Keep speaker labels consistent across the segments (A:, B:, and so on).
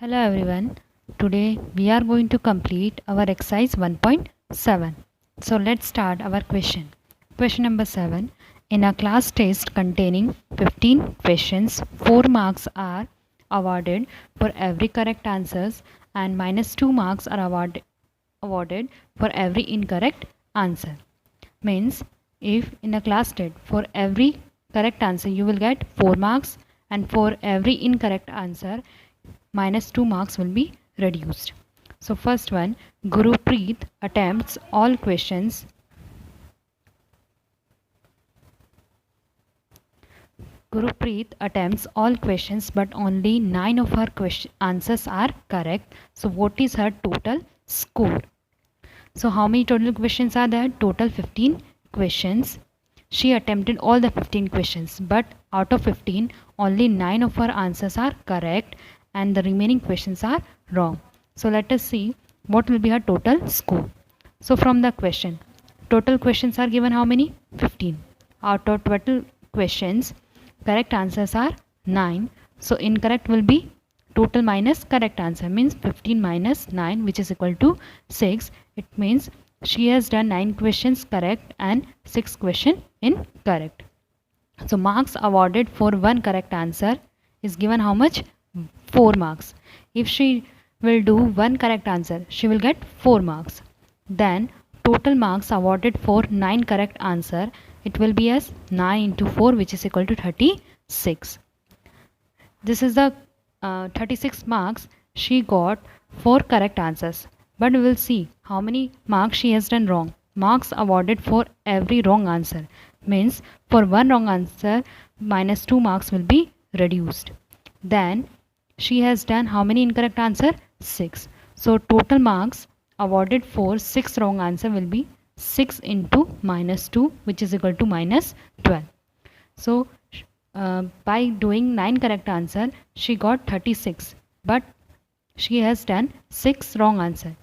A: Hello everyone. Today we are going to complete our exercise 1.7. So let's start our question. Question number 7. In a class test containing 15 questions, 4 marks are awarded for every correct answers and minus 2 marks are awarded for every incorrect answer. Means if in a class test for every correct answer you will get 4 marks and for every incorrect answer minus 2 marks will be reduced. So first one, Gurupreet attempts all questions. Gurupreet attempts all questions but only 9 of her answers are correct. So what is her total score? So how many total questions are there? Total 15 questions. She attempted all the 15 questions but out of 15 only 9 of her answers are correct and the remaining questions are wrong. So let us see what will be her total score. So from the question, total questions are given how many? 15. Out of total questions, correct answers are 9. So incorrect will be total minus correct answer, means 15 minus 9, which is equal to 6. It means she has done 9 questions correct and 6 questions incorrect. So marks awarded for one correct answer is given how much? 4 marks. If she will do one correct answer, she will get 4 marks. Then total marks awarded for 9 correct answer, it will be as 9 into 4, which is equal to 36. This is the 36 marks she got for correct answers. But we will see how many marks she has done wrong. Marks awarded for every wrong answer, means for one wrong answer minus 2 marks will be reduced. Then she has done how many incorrect answer? 6. So total marks awarded for 6 wrong answer will be 6 into minus 2, which is equal to minus 12. So by doing 9 correct answer, she got 36, but she has done 6 wrong answer.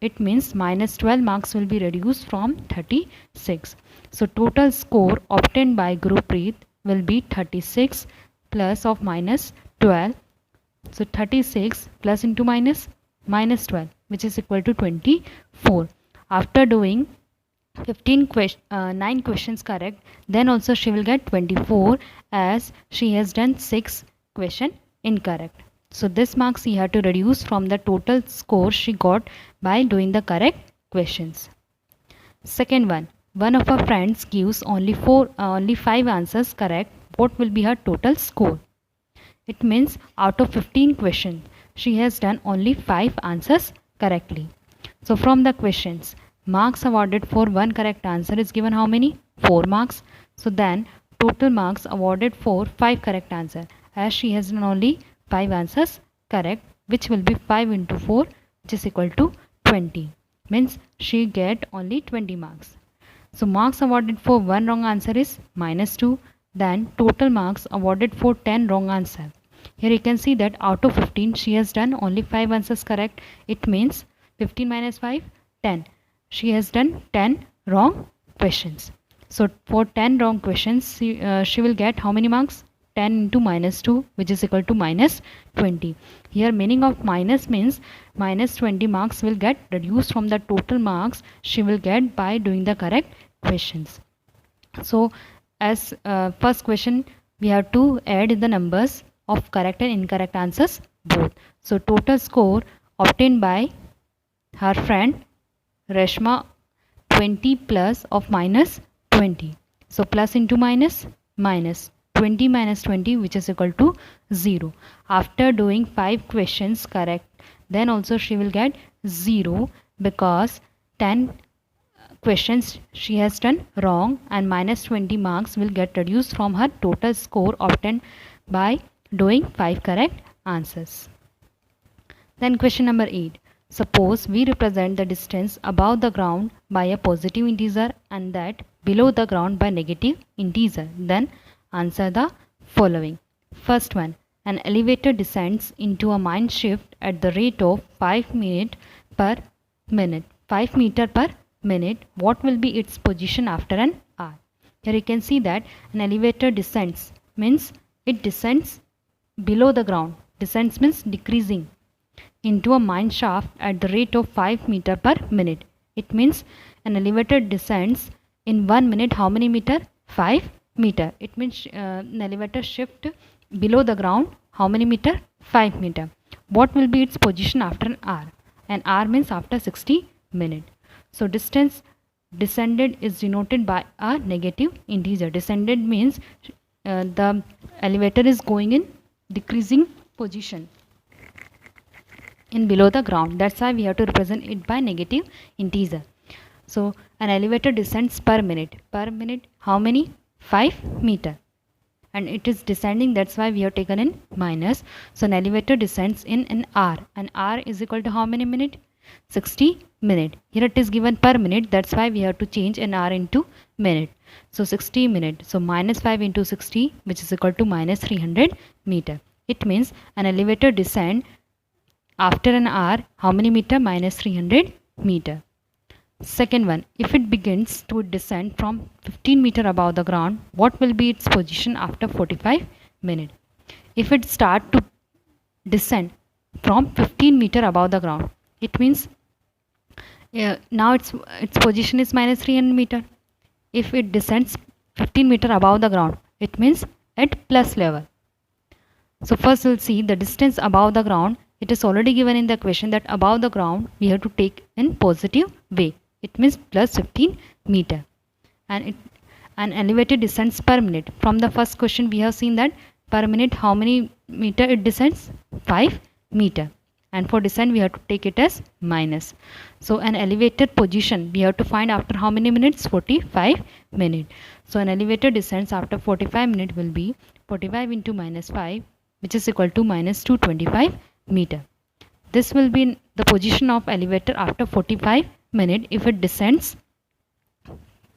A: It means minus 12 marks will be reduced from 36. So total score obtained by Gurupreet will be 36 plus of minus 12. So 36 plus into minus 12, which is equal to 24. After doing 9 questions correct, then also she will get 24 as she has done 6 question incorrect. So this marks she had to reduce from the total score she got by doing the correct questions. Second one of her friends gives only 5 answers correct. What will be her total score? It means out of 15 questions, she has done only 5 answers correctly. So from the questions, marks awarded for one correct answer is given how many? 4 marks. So then total marks awarded for 5 correct answer, as she has done only 5 answers correct, which will be 5 into 4, which is equal to 20. Means she get only 20 marks. So marks awarded for one wrong answer is minus 2. Then total marks awarded for 10 wrong answer. Here you can see that out of 15 she has done only 5 answers correct. It means 15 minus 5, 10. She has done 10 wrong questions. So for 10 wrong questions, she will get how many marks? 10 into minus 2, which is equal to minus 20. Here meaning of minus means minus 20 marks will get reduced from the total marks she will get by doing the correct questions. So as first question, we have to add the numbers of correct and incorrect answers both. So total score obtained by her friend Reshma 20 plus of minus 20. So plus into minus, minus 20 minus 20, which is equal to 0. After doing 5 questions correct, then also she will get 0 because 10 questions she has done wrong and minus 20 marks will get reduced from her total score obtained by doing 5 correct answers. Then question number 8. Suppose we represent the distance above the ground by a positive integer and that below the ground by negative integer. Then answer the following. First one, an elevator descends into a mine shaft at the rate of 5 meter per minute. What will be its position after an hour? Here you can see that an elevator descends means it descends below the ground. Descends means decreasing. into a mine shaft at the rate of 5 meter per minute. It means an elevator descends in 1 minute how many meter? 5 meter. It means an elevator shift below the ground how many meter? 5 meter. What will be its position after an hour? An hour means after 60 minutes. So distance descended is denoted by a negative integer. Descended means the elevator is going in decreasing position in below the ground. That's why we have to represent it by negative integer. So an elevator descends per minute. Per minute how many? 5 meter. And it is descending, that's why we have taken in minus. So an elevator descends in an hour. An hour is equal to how many minute? 60 minute. Here it is given per minute, that's why we have to change an hour into minute. So 60 minute. So minus 5 into 60, which is equal to minus 300 meter. It means an elevator descend after an hour how many meter? Minus 300 meter. Second one, if it begins to descend from 15 meter above the ground, what will be its position after 45 minutes? If it start to descend from 15 meter above the ground, it means now its position is minus 300 meter. If it descends 15 meter above the ground, it means at plus level. So first we'll see the distance above the ground. It is already given in the question that above the ground we have to take in positive way. It means plus 15 meter. And an elevator descends per minute. From the first question we have seen that per minute how many meter it descends? 5 meter. And for descent we have to take it as minus. So an elevator position we have to find after how many minutes? 45 minutes. So an elevator descends after 45 minutes will be 45 into minus 5, which is equal to minus 225 meter. This will be the position of elevator after 45 minutes if it descends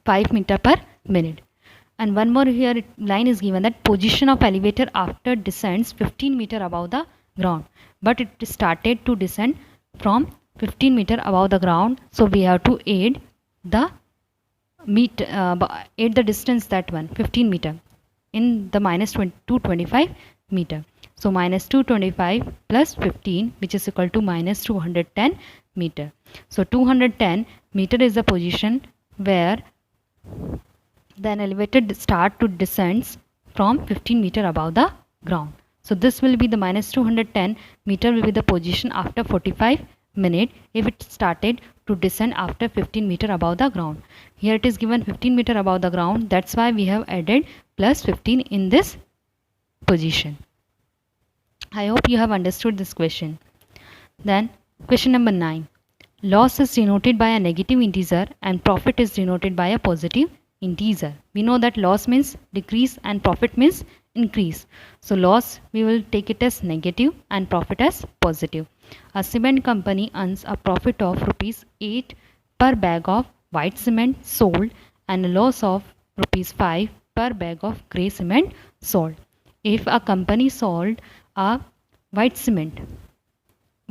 A: 5 meter per minute. And one more here line is given that position of elevator after descends 15 meter above the ground. But it started to descend from 15 meter above the ground. So we have to add the distance, that one 15 meter in the minus 225 meter. So minus 225 plus 15, which is equal to minus 210 meter. So 210 meter is the position where the elevator start to descends from 15 meter above the ground. So this will be the minus 210 meter will be the position after 45 minutes if it started to descend after 15 meter above the ground. Here it is given 15 meter above the ground. That's why we have added plus 15 in this position. I hope you have understood this question. Then question number 9. Loss is denoted by a negative integer and profit is denoted by a positive integer. We know that loss means decrease and profit means increase. So loss we will take it as negative and profit as positive. A cement company earns a profit of rupees 8 per bag of white cement sold and a loss of rupees 5 per bag of grey cement sold. If a company sold a white cement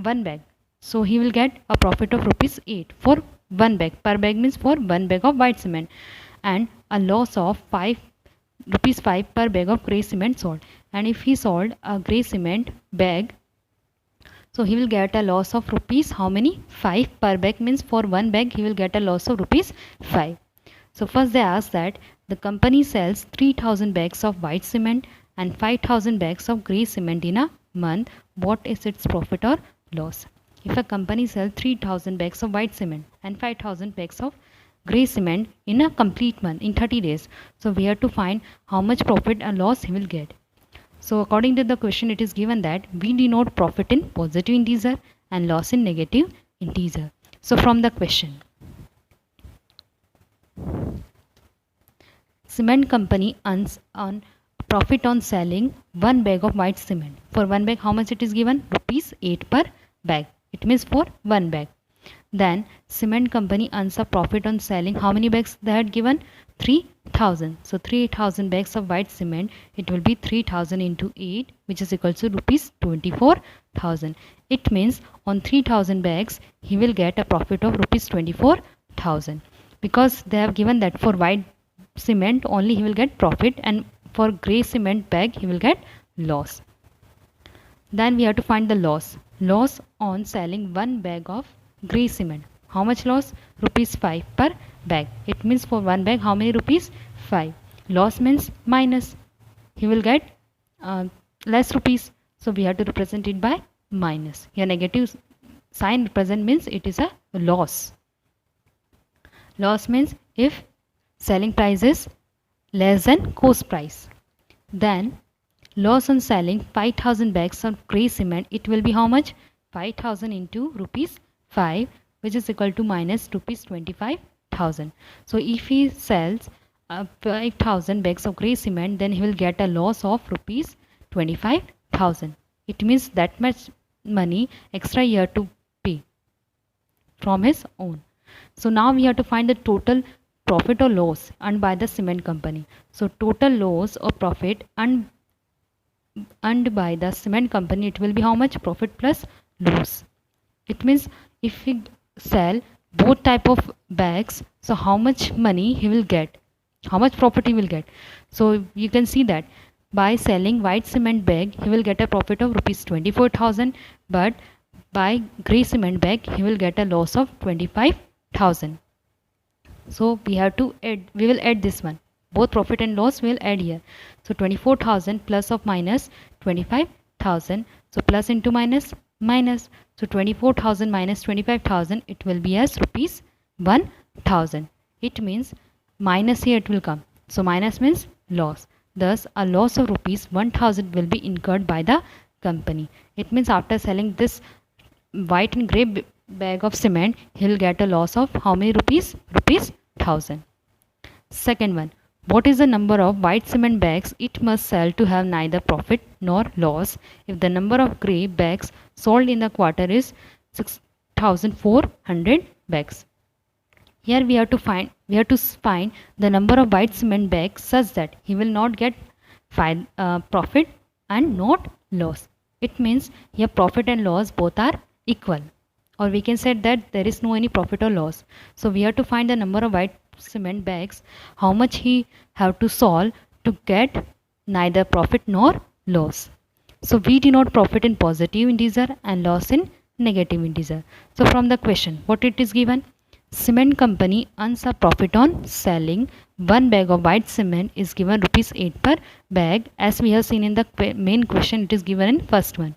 A: 1 bag, so he will get a profit of rupees 8 for 1 bag. Per bag means for 1 bag of white cement, and a loss of rupees 5 per bag of grey cement sold. And if he sold a grey cement bag, so he will get a loss of rupees how many? 5 per bag means for 1 bag he will get a loss of rupees 5. So first they ask that the company sells 3000 bags of white cement and 5000 bags of grey cement in a month. What is its profit or loss? If a company sells 3000 bags of white cement and 5000 bags of grey cement in a complete month, in 30 days, so we have to find how much profit or loss he will get. So according to the question, it is given that we denote profit in positive integer and loss in negative integer. So from the question, cement company earns on profit on selling 1 bag of white cement. For 1 bag how much it is given? Rupees 8 per bag. It means for 1 bag. Then cement company earns a profit on selling how many bags they had given? 3000. So 3000 bags of white cement, it will be 3000 into 8, which is equal to rupees 24,000. It means on 3000 bags he will get a profit of rupees 24,000, because they have given that for white cement only he will get profit and for grey cement bag he will get loss. Then we have to find the loss. loss on selling one bag of grey cement. How much loss? Rupees 5 per bag. It means for one bag how many rupees? 5. Loss means minus. He will get less rupees. So we have to represent it by minus. Here negative sign represent means it is a loss. Loss means if selling price is less than cost price. Then loss on selling 5000 bags of grey cement, it will be how much? 5000 into rupees 5, which is equal to minus rupees 25,000. So if he sells 5000 bags of grey cement, then he will get a loss of rupees 25,000. It means that much money extra he had to pay from his own. So now we have to find the total profit or loss earned by the cement company. So total loss or profit earned by the cement company, it will be how much? Profit plus loss. It means if he sell both type of bags, so how much money he will get, how much profit he will get. So you can see that by selling white cement bag he will get a profit of rupees 24,000, but by grey cement bag he will get a loss of 25,000. So we have to add, we will add this one, both profit and loss will add here. So 24,000 plus of minus 25,000, so plus into minus minus, so 24,000 minus 25,000, it will be as rupees 1,000. It means minus here it will come, so minus means loss. Thus a loss of rupees 1,000 will be incurred by the company. It means after selling this white and grey bag of cement, he'll get a loss of how many rupees? Rupees 1,000. Second one, what is the number of white cement bags it must sell to have neither profit nor loss if the number of grey bags sold in the quarter is 6,400 bags? Here we have to find the number of white cement bags such that he will not get profit and not loss. It means here profit and loss both are equal, or we can say that there is no any profit or loss. So we have to find the number of white cement bags, how much he have to solve to get neither profit nor loss. So we denote profit in positive integer and loss in negative integer. So from the question, what it is given? Cement company earns a profit on selling one bag of white cement is given rupees 8 per bag. As we have seen in the main question, it is given in first one.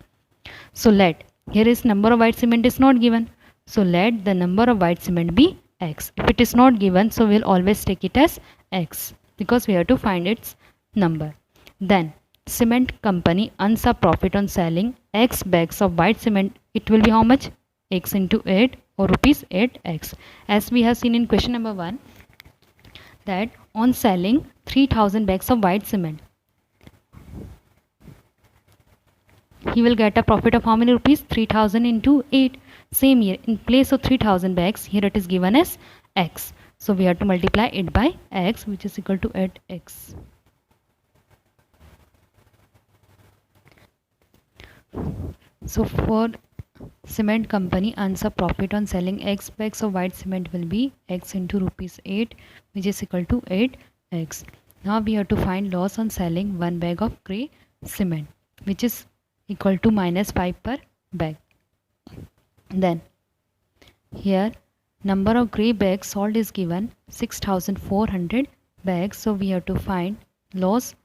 A: So let, here is number of white cement is not given, so let the number of white cement be x. If it is not given, so we'll always take it as x because we have to find its number. Then cement company earns a profit on selling x bags of white cement. It will be how much? X into 8 or rupees 8x. As we have seen in question number 1, that on selling 3,000 bags of white cement, he will get a profit of how many rupees? 3,000 into 8. Same here, in place of 3,000 bags, here it is given as x. So we have to multiply it by x, which is equal to 8x. So for cement company earns a profit on selling x bags of white cement will be x into rupees 8, which is equal to 8x. Now we have to find loss on selling one bag of grey cement, which is equal to minus 5 per bag. Then here number of grey bags sold is given 6,400 bags. So we have to find loss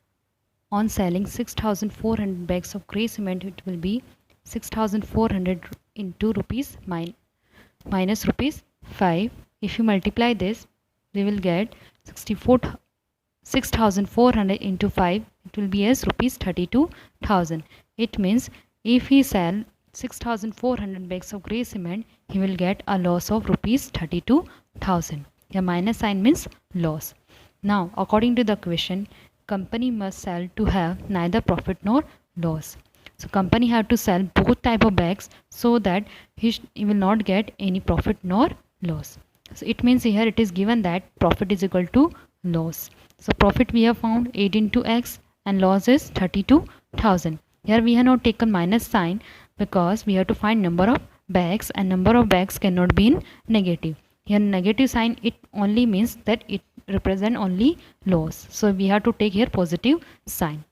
A: on selling 6,400 bags of grey cement. It will be 6,400 into rupees minus rupees 5. If you multiply this, we will get 6,400 into 5. It will be as rupees 32,000. It means if he sell 6,400 bags of grey cement, he will get a loss of rupees 32,000. A minus sign means loss. Now according to the question, company must sell to have neither profit nor loss. So company have to sell both type of bags so that he will not get any profit nor loss. So it means here it is given that profit is equal to loss. So profit we have found 8 into x and loss is 32,000. Here we have not taken minus sign because we have to find number of bags, and number of bags cannot be in negative. Here negative sign, it only means that it represent only loss. So we have to take here positive sign.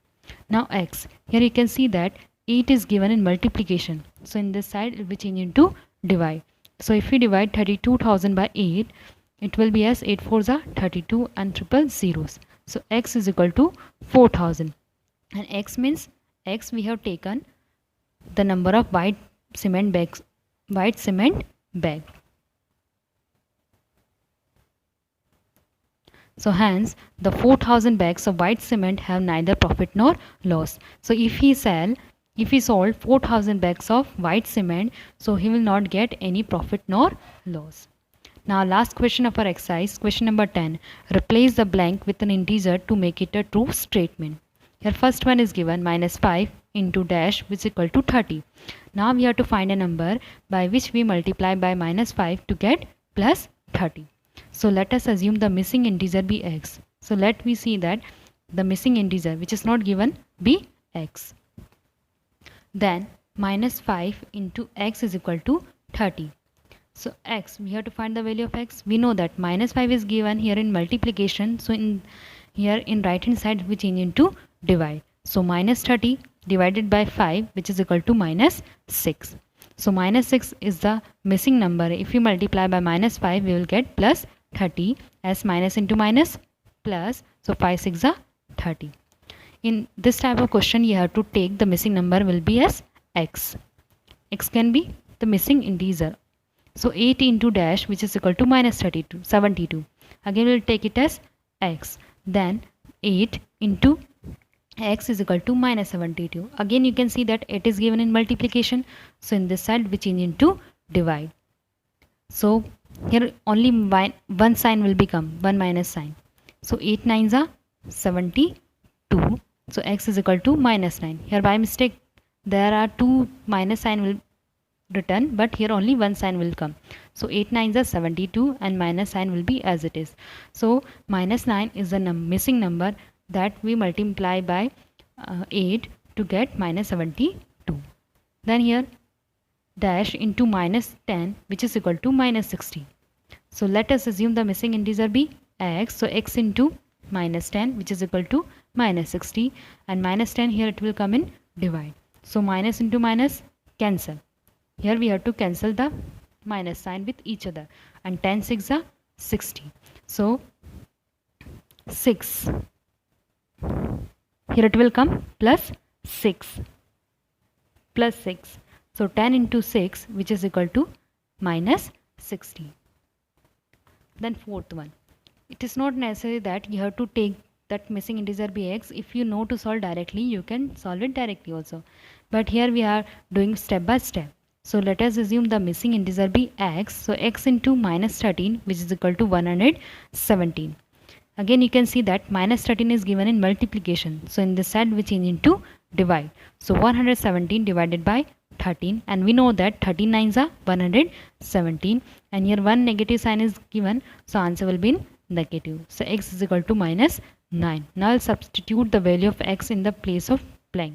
A: Now x, here you can see that 8 is given in multiplication. So in this side it will be changed into divide. So if we divide 32,000 by 8, it will be as 8 fours are 32 and triple zeros. So x is equal to 4,000. And x means x we have taken the number of white cement bags. White cement bag. So hence the 4,000 bags of white cement have neither profit nor loss. So if he sold 4,000 bags of white cement, so he will not get any profit nor loss. Now last question of our exercise, question number 10. Replace the blank with an integer to make it a true statement. Here first one is given -5 into dash which is equal to 30. Now we have to find a number by which we multiply by -5 to get plus 30. So let us assume the missing integer be x. So let me see that the missing integer which is not given be x. Then -5 into x is equal to 30. So x, we have to find the value of x. We know that -5 is given here in multiplication. So in right hand side we change into divide. So -30 divided by 5 which is equal to -6. So -6 is the missing number. If we multiply by -5 we will get plus 30 as minus into minus plus. So 5 6 are 30. In this type of question you have to take the missing number will be as x. X can be the missing integer. So 8 into dash which is equal to -72. Again we will take it as x. Then 8 into x is equal to -72. Again you can see that it is given in multiplication. So in this side we change into divide. So here only one sign will become, one minus sign. So 8 9s are 72. So x is equal to -9. Here by mistake there are two minus sign will written, but here only one sign will come. So 8 9s are 72 and minus sign will be as it is. So -9 is the missing number that we multiply by 8 to get -72. Then here dash into -10 which is equal to -60. So let us assume the missing integer be x. So x into -10 which is equal to -60, and -10 here it will come in divide. So minus into minus cancel. Here we have to cancel the minus sign with each other, and 10 6 are 60. So 6. Here it will come plus 6. Plus 6. So 10 into 6 which is equal to -60. Then fourth one. It is not necessary that you have to take that missing integer be x. If you know to solve directly, you can solve it directly also. But here we are doing step by step. So let us assume the missing integer be x. So x into -13 which is equal to 117. Again you can see that -13 is given in multiplication. So in this side we change into divide. So 117 divided by 13, and we know that 13 9s are 117, and here one negative sign is given, so answer will be in negative. So x is equal to -9. Now I'll substitute the value of x in the place of blank.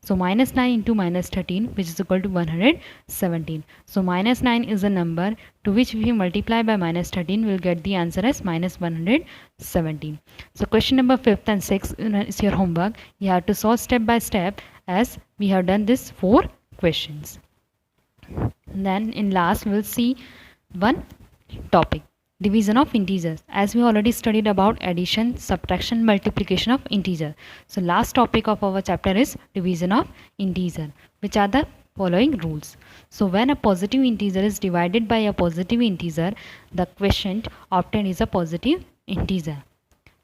A: So -9 into -13 which is equal to 117. So -9 is a number to which we multiply by -13, we will get the answer as -117. So question number 5th and 6th is your homework. You have to solve step by step as we have done this 4 questions. Then in last we'll see one topic, division of integers, as we already studied about addition, subtraction, multiplication of integer. So last topic of our chapter is division of integer, which are the following rules. So when a positive integer is divided by a positive integer, the quotient obtained is a positive integer.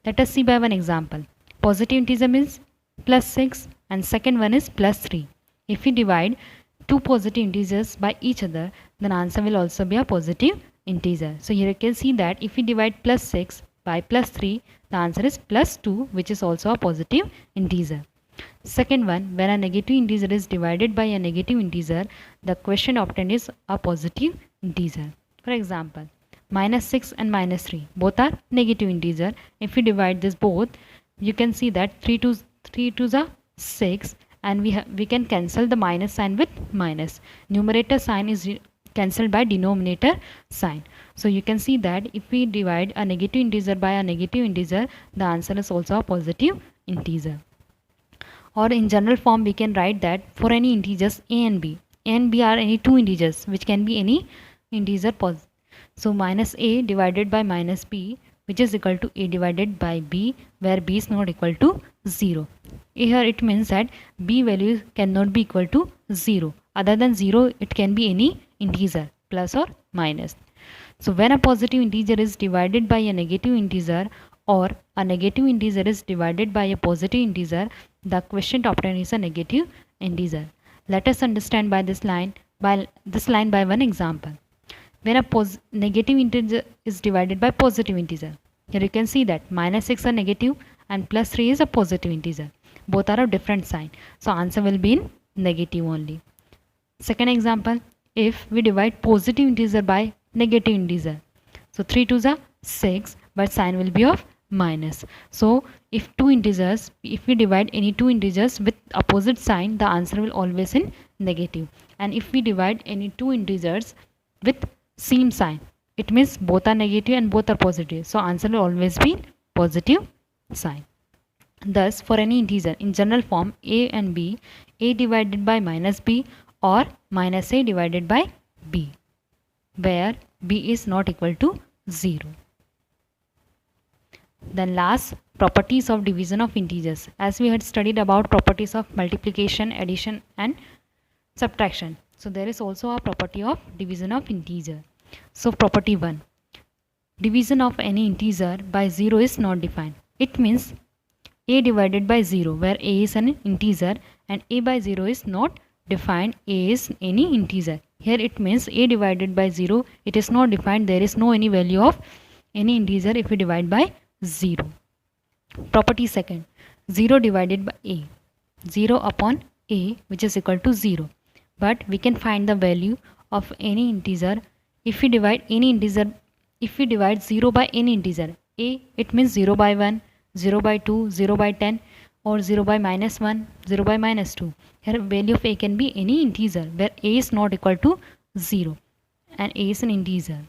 A: Let us see by one example. Positive integer means +6 and second one is +3. If we divide two positive integers by each other, then answer will also be a positive integer. So here you can see that if we divide +6 by +3, the answer is +2, which is also a positive integer. Second one, when a negative integer is divided by a negative integer, the quotient obtained is a positive integer. For example, -6 and -3 both are negative integer. If we divide this both, you can see that 3 2s are 6, and we can cancel the minus sign with minus. Numerator sign is cancelled by denominator sign. So you can see that if we divide a negative integer by a negative integer, the answer is also a positive integer. or in general form we can write that for any integers a and b are any two integers which can be any integer positive. So minus a divided by minus b, which is equal to a divided by b, where b is not equal to 0. Here it means that b value cannot be equal to 0. Other than 0, it can be any integer, plus or minus. So when a positive integer is divided by a negative integer, or a negative integer is divided by a positive integer, the quotient obtained is a negative integer. Let us understand by this line by one example. When a negative integer is divided by positive integer, here you can see that minus 6 are negative and plus 3 is a positive integer. Both are of different sign, so answer will be in negative only. Second example, if we divide positive integer by negative integer, so 3 2s are 6, but sign will be of minus. So if we divide any two integers with opposite sign, the answer will always in negative. And if we divide any two integers with same sign, it means both are negative and both are positive, so answer will always be positive sign. Thus for any integer in general form a and b, a divided by minus b or minus a divided by b, where b is not equal to 0. Then last, properties of division of integers. As we had studied about properties of multiplication, addition and subtraction, so there is also a property of division of integer. So property 1, division of any integer by 0 is not defined. It means a divided by 0, where a is an integer and a by 0 is not defined, a is any integer. Here it means a divided by 0, it is not defined, there is no any value of any integer if we divide by 0. Property second, 0 divided by a, 0 upon a, which is equal to 0. But we can find the value of any integer if we divide any integer. If we divide 0 by any integer a, it means 0 by 1, 0 by 2, 0 by 10, or 0 by minus 1, 0 by minus 2. Here value of a can be any integer where a is not equal to 0 and a is an integer.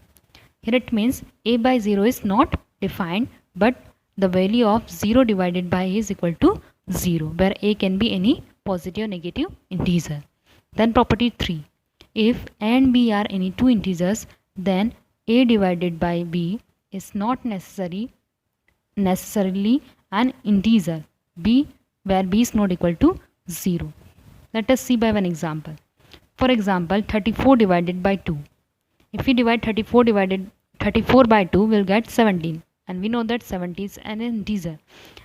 A: Here it means a by 0 is not defined, but the value of 0 divided by a is equal to 0, where a can be any positive or negative integer. Then property 3, if a and b are any two integers, then a divided by b is not necessarily an integer, b, where b is not equal to 0. Let us see by one example. For example, 34 divided by 2. If we divide 34 by 2, we'll get 17, and we know that 70 is an integer.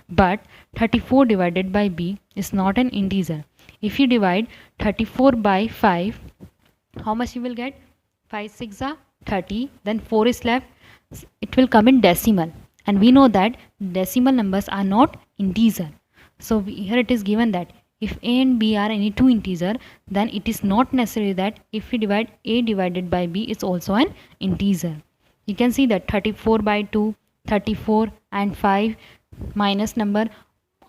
A: But 34 divided by b is not an integer. If you divide 34 by 5, how much you will get? 5 6 are 30, then 4 is left, it will come in decimal, and we know that decimal numbers are not integer. So here it is given that if a and b are any two integer, then it is not necessary that if we divide a divided by b is also an integer. You can see that 34 by 2, 34 and 5 minus number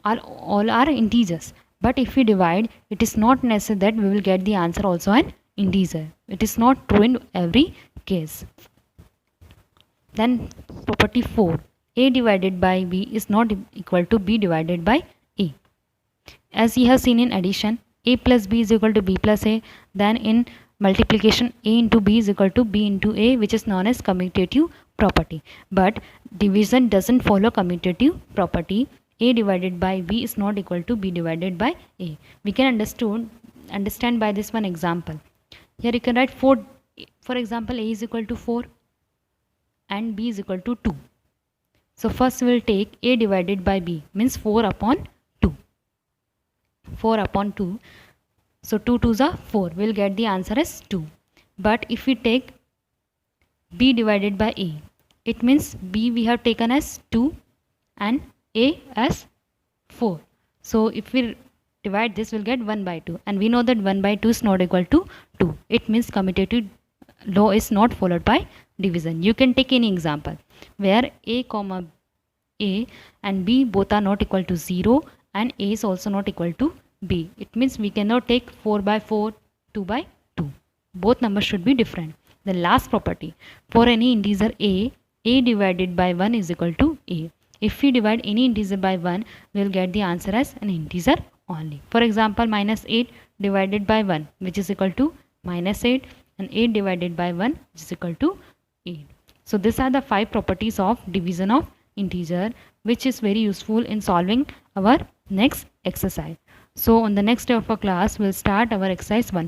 A: all are integers. But if we divide, it is not necessary that we will get the answer also an integer. It is not true in every case. Then property 4, a divided by b is not equal to b divided by a. As you have seen in addition, a plus b is equal to b plus a. Then in multiplication, a into b is equal to b into a, which is known as commutative property. But division doesn't follow commutative property. A divided by b is not equal to b divided by a. We can understand by this one example. Here you can write 4. For example, a is equal to 4 and b is equal to 2. So first we will take a divided by b, means 4 upon 2. 4 upon 2. So 2 2s are 4. We will get the answer as 2. But if we take b divided by a, it means b we have taken as 2 and a as 4. So if we divide this, we'll get 1 by 2. And we know that 1 by 2 is not equal to 2. It means commutative law is not followed by division. You can take any example where a comma a and b both are not equal to 0 and a is also not equal to b. It means we cannot take 4 by 4, 2 by 2. Both numbers should be different. The last property, for any integer a divided by 1 is equal to a. If we divide any integer by 1, we will get the answer as an integer only. For example, minus 8 divided by 1, which is equal to minus 8, and 8 divided by 1, which is equal to 8. So these are the 5 properties of division of integer, which is very useful in solving our next exercise. So on the next day of our class, we'll start our exercise 1.